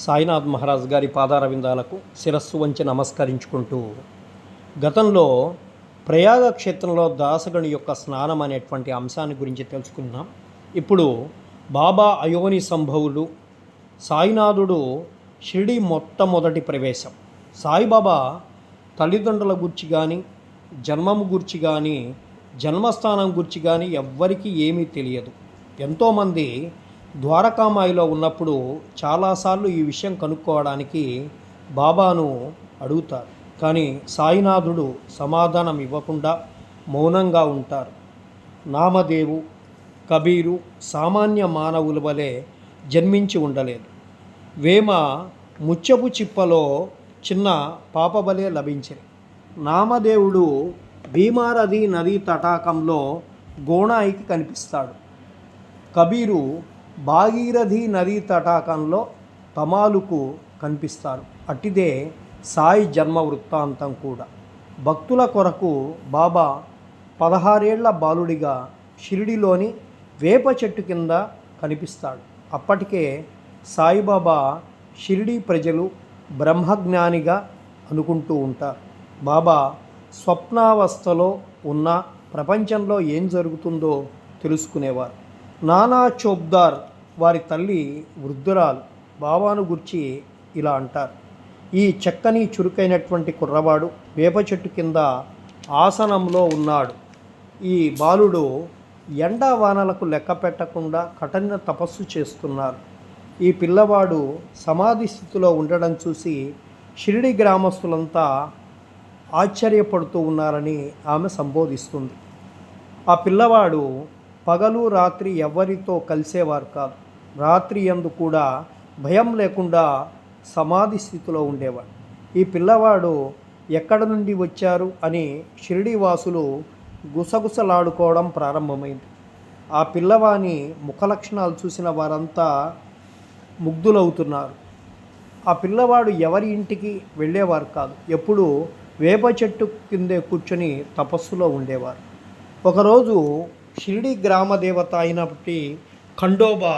సాయినాథ్ మహారాజ్ గారి పాదారవిందాలకు శిరస్సు వంచి నమస్కరించుకుంటూ గతంలో ప్రయాగ క్షేత్రంలో దాసగణి యొక్క స్నానం అనేటువంటి అంశాన్ని గురించి తెలుసుకున్నాం. ఇప్పుడు బాబా అయోని సంభవులు సాయినాథుడు షిరిడి మొట్టమొదటి ప్రవేశం. సాయిబాబా తల్లిదండ్రుల గురించి కానీ జన్మము గురించి కానీ జన్మస్థానం గురించి కానీ ఎవ్వరికీ ఏమీ తెలియదు. ఎంతోమంది ద్వారకామాయిలో ఉన్నప్పుడు చాలాసార్లు ఈ విషయం కనుక్కోవడానికి బాబాను అడుగుతారు, కానీ సాయినాథుడు సమాధానం ఇవ్వకుండా మౌనంగా ఉంటారు. నామదేవు కబీరు సామాన్య మానవుల వలె జన్మించి ఉండలేదు. వేమ ముత్యపు చిప్పలో చిన్న పాపబలే లభించింది. నామదేవుడు భీమారథి నదీ తటాకంలో గోణాయికి కనిపిస్తాడు. కబీరు భాగీరథి నదీ తటాకంలో తమాలుకు కనిపిస్తారు. అట్టిదే సాయి జన్మ వృత్తాంతం కూడా. భక్తుల కొరకు బాబా 16 ఏళ్ల బాలుడిగా షిరిడిలోని వేప చెట్టు కింద కనిపిస్తాడు. అప్పటికే సాయిబాబా షిరిడి ప్రజలు బ్రహ్మజ్ఞానిగా అనుకుంటూ ఉంటారు. బాబా స్వప్నావస్థలో ఉన్న ప్రపంచంలో ఏం జరుగుతుందో తెలుసుకునేవారు. నానా చోప్దార్ వారి తల్లి వృద్ధురాలు బాబాను గురించి ఇలా అంటారు: ఈ చక్కని చురుకైనటువంటి కుర్రవాడు వేప చెట్టు కింద ఆసనంలో ఉన్నాడు. ఈ బాలుడు ఎండా వానలకు లెక్క పెట్టకుండా కఠిన తపస్సు చేస్తున్నారు. ఈ పిల్లవాడు సమాధి స్థితిలో ఉండడం చూసి షిరిడి గ్రామస్తులంతా ఆశ్చర్యపడుతూ ఉన్నారని ఆమె సంబోధిస్తుంది. ఆ పిల్లవాడు పగలు రాత్రి ఎవరితో కలిసేవారు కాదు. రాత్రి యందు కూడా భయం లేకుండా సమాధి స్థితిలో ఉండేవాడు. ఈ పిల్లవాడు ఎక్కడ నుండి వచ్చారు అని షిరిడి వాసులు గుసగుసలాడుకోవడం ప్రారంభమైంది. ఆ పిల్లవాని ముఖ లక్షణాలు చూసిన వారంతా ముగ్ధులవుతున్నారు. ఆ పిల్లవాడు ఎవరి ఇంటికి వెళ్ళేవారు కాదు. ఎప్పుడూ వేప చెట్టు కిందే కూర్చొని తపస్సులో ఉండేవారు. ఒకరోజు షిరిడి గ్రామ దేవత అయినప్పటి ఖండోబా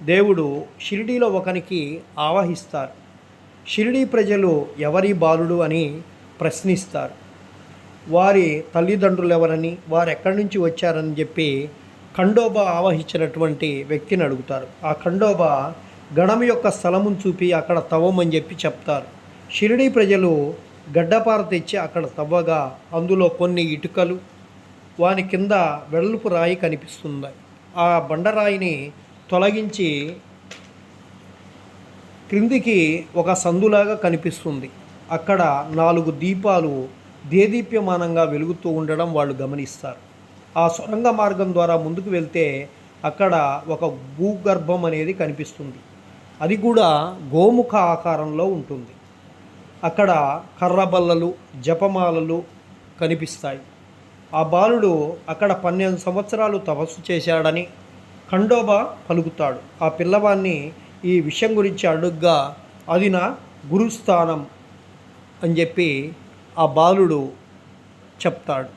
దేవుడు షిరిడీలో ఒకనికి ఆవాహిస్తారు. షిరిడి ప్రజలు ఎవరి బాలుడు అని ప్రశ్నిస్తారు. వారి తల్లిదండ్రులు ఎవరని, వారు ఎక్కడి నుంచి వచ్చారని చెప్పి ఖండోబా ఆవహించినటువంటి వ్యక్తిని అడుగుతారు. ఆ ఖండోబా గణం యొక్క స్థలమును చూపి అక్కడ తవ్వమని చెప్పి చెప్తారు. షిరిడి ప్రజలు గడ్డపార తెచ్చి అక్కడ తవ్వగా అందులో కొన్ని ఇటుకలు, వాని కింద వెడల్పు రాయి కనిపిస్తుంది. ఆ బండరాయిని తొలగించి క్రిందికి ఒక సందులాగా కనిపిస్తుంది. అక్కడ 4 దీపాలు దేదీప్యమానంగా వెలుగుతూ ఉండడం వాళ్ళు గమనిస్తారు. ఆ సొరంగ మార్గం ద్వారా ముందుకు వెళ్తే అక్కడ ఒక భూగర్భం అనేది కనిపిస్తుంది. అది కూడా గోముఖ ఆకారంలో ఉంటుంది. అక్కడ కర్రబల్లలు జపమాలలు కనిపిస్తాయి. ఆ బాలుడు అక్కడ 12 సంవత్సరాలు తపస్సు చేశాడని ఖండోబా పలుకుతాడు. ఆ పిల్లవాన్ని ఈ విషయం గురించి అడుగ్గా అది నా గురుస్థానం అని చెప్పి ఆ బాలుడు చెప్తాడు.